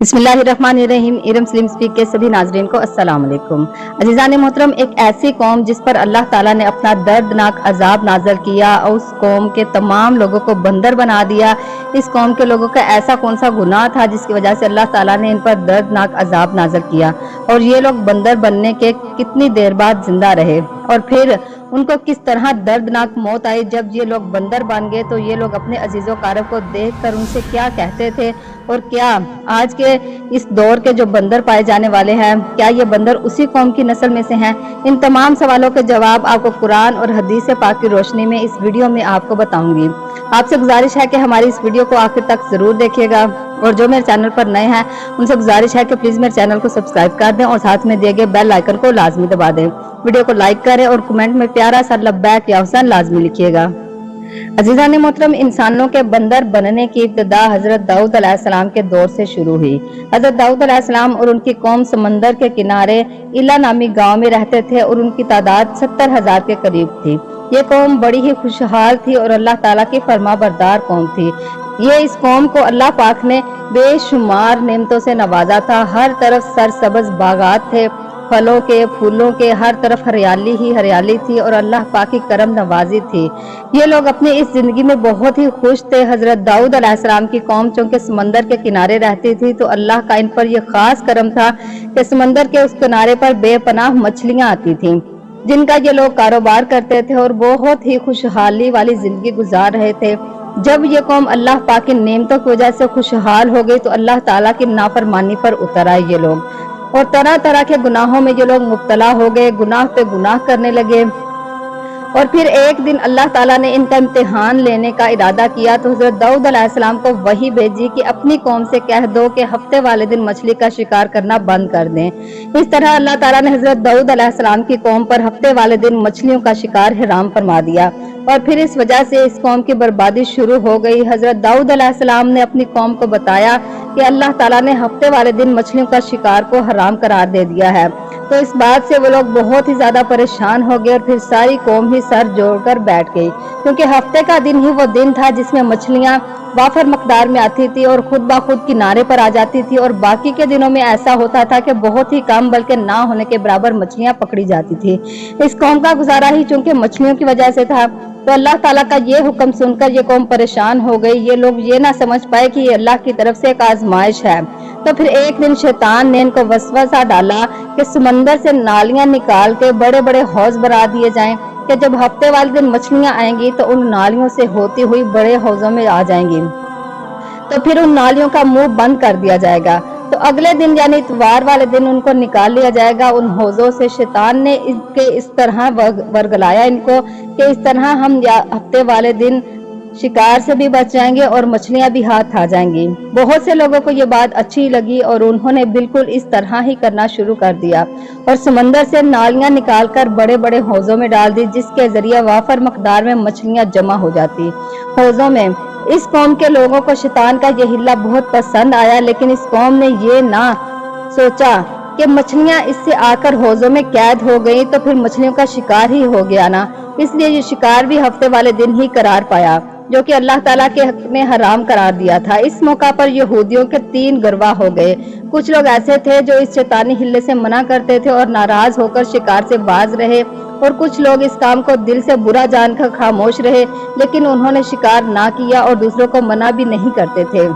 बिस्मिल्लाहिर्रहमानिर्रहीम। Iram slim speak के सभी नाजरीन को अस्सलाम वालेकुम। अजीज़ान मोहतरम, एक ऐसी कौम जिस पर अल्लाह ताला ने अपना दर्दनाक अजाब नाजल किया और उस कौम के तमाम लोगों को बंदर बना दिया। इस कौम के लोगों का ऐसा कौन सा गुनाह था जिसकी वजह से अल्लाह ताला ने इन पर दर्दनाक अजाब नाजल किया और ये लोग बंदर बनने के कितनी देर बाद जिंदा रहे और फिर उनको किस तरह दर्दनाक मौत आई। जब ये लोग बंदर बन गए तो ये लोग अपने अजीजों कारब को देखकर उनसे क्या कहते थे और क्या आज के इस दौर के जो बंदर पाए जाने वाले हैं, क्या ये बंदर उसी कौम की नस्ल में से हैं? इन तमाम सवालों के जवाब आपको कुरान और हदीस पाक की रोशनी में इस वीडियो में आपको बताऊंगी। आपसे गुजारिश है कि हमारी इस वीडियो को आखिर तक जरूर देखिएगा और जो मेरे चैनल पर नए हैं उनसे गुजारिश है कि प्लीज मेरे चैनल को सब्सक्राइब कर दें और साथ में दिए गए बेल आइकन को लाजमी दबा दें। वीडियो को लाइक करें और कमेंट में प्यारा सा लब्बैक या हुसैन लाजमी लिखिएगा। अजीज़ान मोहतरम, इंसानों के बंदर बनने की इब्तिदा हजरत दाऊद अलैहिस्सलाम के दौर से शुरू हुई। हजरत दाऊद अलैहिस्सलाम और उनकी कौम समंदर के किनारे इला नामी गांव में रहते थे और उनकी तादाद 70,000 के करीब थी। ये कौम बड़ी ही खुशहाल थी और अल्लाह ताला की फरमाबरदार कौम थी। ये इस कौम को अल्लाह पाक ने बेशुमार नेमतों से नवाजा था। हर तरफ सरसब्ज बागात थे, फलों के फूलों के, हर तरफ हरियाली ही हरियाली थी और अल्लाह पाक की करम नवाजी थी। ये लोग अपनी इस जिंदगी में बहुत ही खुश थे। हजरत दाऊद अलैहिस्सलाम की कौम चूंकि समंदर के किनारे रहती थी तो अल्लाह का इन पर यह खास करम था कि समंदर के उस किनारे पर बेपनाह मछलियां आती थीं जिनका ये लोग कारोबार करते थे और बहुत ही खुशहाली वाली जिंदगी गुजार रहे थे। जब ये कौम अल्लाह पाक की नेमतों की वजह से खुशहाल हो गई तो अल्लाह ताला की नाफरमानी पर उतर आए ये लोग और तरह तरह के गुनाहों में ये लोग मुब्तला हो गए, गुनाह पे गुनाह करने लगे। और फिर एक दिन अल्लाह ताला ने इनका इम्तिहान लेने का इरादा किया तो हजरत दाऊद अलैहिस्सलाम को वही भेजी कि अपनी कौम से कह दो कि हफ्ते वाले दिन मछली का शिकार करना बंद कर दें। इस तरह अल्लाह ताला ने हजरत दाऊद अलैहिस्सलाम की कौम पर हफ्ते वाले दिन मछलियों का शिकार हराम फरमा दिया और फिर इस वजह से इस कौम की बर्बादी शुरू हो गई। हजरत दाऊद अलैहिस्सलाम ने अपनी कौम को बताया कि अल्लाह ताला ने हफ्ते वाले दिन मछलियों का शिकार को हराम करार दे दिया है। तो इस बात से वो लोग बहुत ही ज्यादा परेशान हो गए और फिर सारी कौम ही सर जोड़कर बैठ गई क्योंकि हफ्ते का दिन ही वो दिन था जिसमें मछलियां वाफर मकदार में आती थी और खुद ब खुद किनारे पर आ जाती थी और बाकी के दिनों में ऐसा होता था कि बहुत ही कम बल्कि ना होने के बराबर मछलियां पकड़ी जाती थी। इस कौम का गुजारा ही चूंकि मछलियों की वजह से था तो अल्लाह ताला का ये हुक्म सुनकर ये कौम परेशान हो गई। ये लोग ये ना समझ पाए कि ये अल्लाह की तरफ से एक आजमाइश है। तो फिर एक दिन शैतान ने इनको वसवसा डाला कि समंदर से नालियां निकाल के बड़े बड़े हौज बना दिए जाएं कि जब हफ्ते वाले दिन मछलियां आएंगी तो उन नालियों से होती हुई बड़े हौजों में आ जाएंगी, तो फिर उन नालियों का मुंह बंद कर दिया जाएगा। तो अगले दिन यानी इतवार वाले दिन उनको निकाल लिया जाएगा उन हौजों से। शैतान ने इनके इस तरह वर्गलाया इनको कि इस तरह हम हफ्ते वाले दिन शिकार से भी बच जाएंगे और मछलियां भी हाथ आ जाएंगी। बहुत से लोगों को ये बात अच्छी लगी और उन्होंने बिल्कुल इस तरह ही करना शुरू कर दिया और समंदर से नालियां निकालकर बड़े बड़े हौजों में डाल दी जिसके जरिए वाफर मकदार में मछलियां जमा हो जाती हौजों में। इस कौम के लोगों को शैतान का यह हिला बहुत पसंद आया, लेकिन इस कौम ने ये ना सोचा कि मछलियां इससे आकर हौजों में कैद हो गई तो फिर मछलियों का शिकार ही हो गया ना, इसलिए ये शिकार भी हफ्ते वाले दिन ही करार पाया जो कि अल्लाह ताला के हक में हराम करार दिया था। इस मौका पर यहूदियों के 3 गिरवा हो गए। कुछ लोग ऐसे थे जो इस शैतानी हिल्ले से मना करते थे और नाराज होकर शिकार से बाज रहे और कुछ लोग इस काम को दिल से बुरा जानकर खामोश रहे लेकिन उन्होंने शिकार ना किया और दूसरों को मना भी नहीं करते थे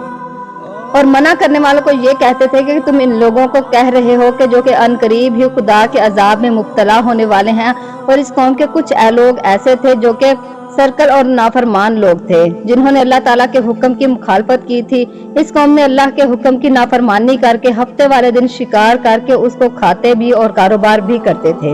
और मना करने वालों को ये कहते थे कि तुम इन लोगों को कह रहे हो कि जो कि अनकरीब ही खुदा के अजाब में मुब्तला होने वाले हैं। और इस कौम के कुछ लोग ऐसे थे जो कि सर्कल और नाफरमान लोग थे जिन्होंने अल्लाह ताला के हुक्म की मुखालफत की थी। इस कौम ने अल्लाह के हुक्म की नाफरमानी करके हफ्ते वाले दिन शिकार करके उसको खाते भी और कारोबार भी करते थे।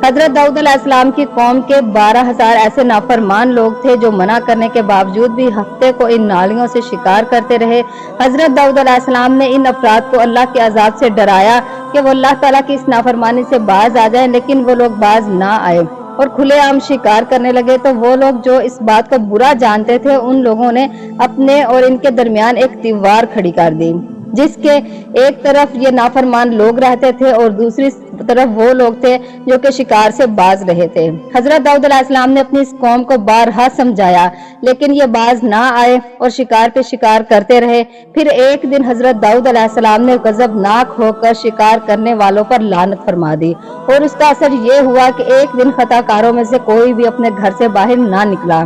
हजरत दाऊद अलैहिस्सलाम की कौम के 12,000 ऐसे नाफरमान लोग थे जो मना करने के बावजूद भी हफ्ते को इन नालियों से शिकार करते रहे। हजरत दाऊद अलैहिस्सलाम ने इन अफराद को अल्लाह के अजाब से डराया कि वो अल्लाह ताला की इस नाफरमानी से बाज आ जाए, लेकिन वो लोग बाज ना आए और खुलेआम शिकार करने लगे। तो वो लोग जो इस बात को बुरा जानते थे उन लोगों ने अपने और इनके दरमियान एक दीवार खड़ी कर दी जिसके एक तरफ ये नाफरमान लोग रहते थे और दूसरी तरफ वो लोग थे जो कि शिकार से बाज रहे थे। हजरत दाऊद अलैहिस्सलाम ने अपनी इस कौम को बारहा समझाया, लेकिन ये बाज ना आए और शिकार पे शिकार करते रहे। फिर एक दिन हजरत दाऊद अलैहिस्सलाम ने गजबनाक होकर शिकार करने वालों पर लानत फरमा दी और उसका असर ये हुआ कि एक दिन खताकारों में से कोई भी अपने घर से बाहर ना निकला।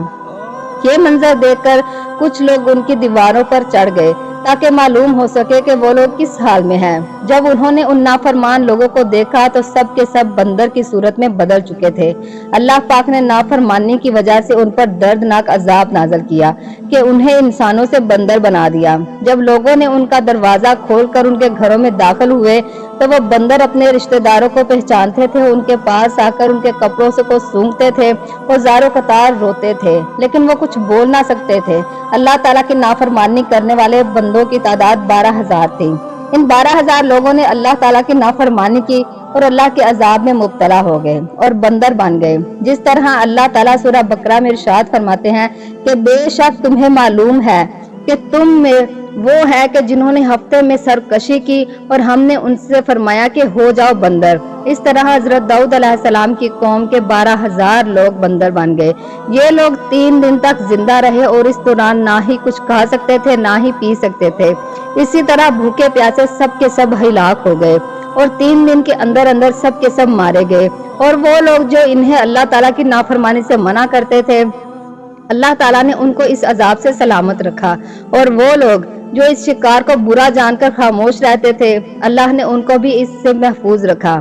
ये मंजर देखकर कुछ लोग उनकी दीवारों पर चढ़ गए ताकि मालूम हो सके कि वो लोग किस हाल में हैं। जब उन्होंने उन नाफरमान लोगों को देखा तो सब के सब बंदर की सूरत में बदल चुके थे। अल्लाह पाक ने नाफरमानी की वजह से उन पर दर्दनाक अजाब नाज़िल किया कि उन्हें इंसानों से बंदर बना दिया। जब लोगों ने उनका दरवाजा खोलकर उनके घरों में दाखिल हुए तो वो बंदर अपने रिश्तेदारों को पहचानते थे, उनके पास आकर उनके कपड़ों से को सूंघते थे और ज़ारो कतार रोते थे, लेकिन वो कुछ बोल ना सकते थे। अल्लाह ताला की नाफरमानी करने वाले बंदों की तादाद 12,000 थी। इन 12,000 लोगों ने अल्लाह ताला की नाफरमानी की और अल्लाह के अजाब में मुब्तला हो गए और बंदर बन गए। जिस तरह अल्लाह ताला सूरह बकरा में इरशाद फरमाते हैं कि बेशक तुम्हें मालूम है कि तुम में वो है कि जिन्होंने हफ्ते में सरकशी की और हमने उनसे फरमाया कि हो जाओ बंदर। इस तरह हजरत दाऊद अलैहिस्सलाम की कौम के 12,000 लोग बंदर बन गए। ये लोग 3 दिन तक जिंदा रहे और इस दौरान ना ही कुछ खा सकते थे ना ही पी सकते थे। इसी तरह भूखे प्यासे सब के सब हिलाक हो गए और 3 दिन के अंदर अंदर सब के सब मारे गए। और वो लोग जो इन्हें अल्लाह ताला की नाफरमानी से मना करते थे, अल्लाह ताला ने उनको इस अजाब से सलामत रखा। और वो लोग जो इस शिकार को बुरा जानकर खामोश रहते थे, अल्लाह ने उनको भी इससे महफूज रखा।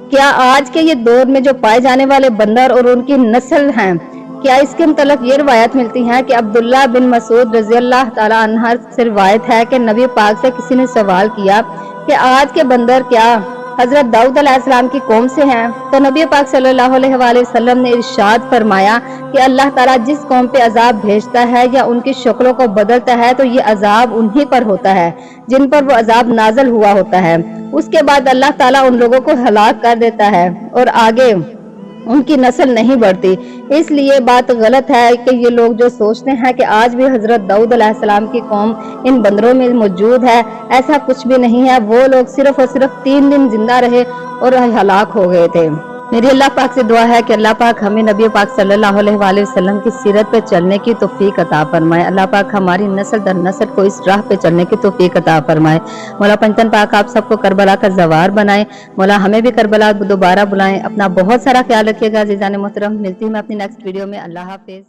क्या आज के ये दौर में जो पाए जाने वाले बंदर और उनकी नस्ल हैं, क्या इसके मुतल्लिक़ ये रिवायत मिलती है कि अब्दुल्ला बिन मसूद रज़ी अल्लाह ताला अन्हु से रिवायत है कि नबी पाक से किसी ने सवाल किया कि आज के बंदर क्या हजरत दाऊद अलैहिस्सलाम की कौम से हैं? तो नबी पाक सल्लल्लाहु अलैहि वसल्लम ने इरशाद फरमाया कि अल्लाह ताला जिस कौम पे अजाब भेजता है या उनकी शक्लों को बदलता है तो ये अजाब उन्हीं पर होता है जिन पर वो अजाब नाज़िल हुआ होता है। उसके बाद अल्लाह ताला उन लोगों को हलाक कर देता है और आगे उनकी नस्ल नहीं बढ़ती। इसलिए बात गलत है कि ये लोग जो सोचते हैं कि आज भी हजरत दाऊद अलैहिस्सलाम की कौम इन बंदरों में मौजूद है, ऐसा कुछ भी नहीं है। वो लोग सिर्फ और सिर्फ 3 दिन जिंदा रहे और हलाक हो गए थे। मेरी अल्लाह पाक से दुआ है कि अल्लाह पाक हमें नबी पाक सल्लल्लाहु अलैहि वसल्लम की सीरत पे चलने की तौफीक अता फरमाए। अल्लाह पाक हमारी नस्ल दर नस्ल को इस राह पे चलने की तौफीक अता फरमाए। मौला पंजतन पाक आप सबको करबला का जवार बनाए। मौला हमें भी करबला दोबारा बुलाएं। अपना बहुत सारा ख्याल रखिएगा अज़ीज़ान मोहतरम। मिलती हूँ मैं अपनी नेक्स्ट वीडियो में। अल्लाह हाफिज।